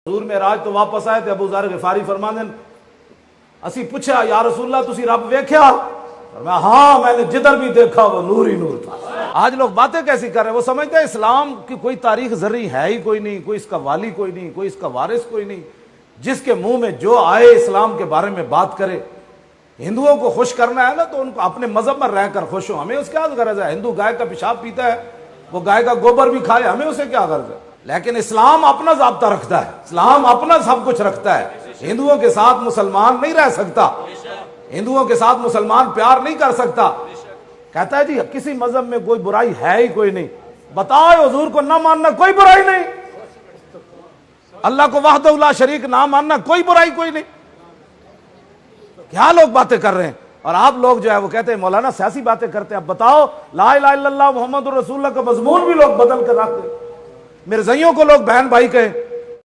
حضور معراج تو واپس آئے تھے، ابو ذر غفاری فرماندے اسی پوچھا یا رسول اللہ تسی رب ویکھیا؟ فرمایا ہاں میں نے جدھر بھی دیکھا وہ نور ہی نور تھا۔ آج لوگ باتیں کیسی کر رہے ہیں؟ وہ سمجھتے ہیں اسلام کی کوئی تاریخ زرعی ہے ہی کوئی نہیں، کوئی اس کا والی کوئی نہیں، کوئی اس کا وارث کوئی نہیں، جس کے منہ میں جو آئے اسلام کے بارے میں بات کرے۔ ہندوؤں کو خوش کرنا ہے نا تو ان کو اپنے مذہب میں رہ کر خوش ہو، ہمیں اس کیا غرض ہے؟ ہندو گائے کا پیشاب پیتا ہے، وہ گائے کا گوبر بھی کھائے، ہمیں اسے کیا غرض ہے؟ لیکن اسلام اپنا ضابطہ رکھتا ہے، اسلام اپنا سب کچھ رکھتا ہے۔ ہندوؤں کے ساتھ مسلمان نہیں رہ سکتا، ہندوؤں کے ساتھ مسلمان پیار نہیں کر سکتا۔ کہتا ہے جی کسی مذہب میں کوئی برائی ہے ہی کوئی نہیں، بتاؤ حضور کو نہ ماننا کوئی برائی نہیں، اللہ کو وحدہ لا شریک نہ ماننا کوئی برائی کوئی نہیں۔ کیا لوگ باتیں کر رہے ہیں؟ اور آپ لوگ جو ہے وہ کہتے ہیں مولانا سیاسی باتیں کرتے ہیں۔ اب بتاؤ لا الہ الا اللہ محمد الرسول اللہ کا مضمون بھی لوگ بدل کر رکھتے ہیں، مرزائیوں کو لوگ بہن بھائی کہیں،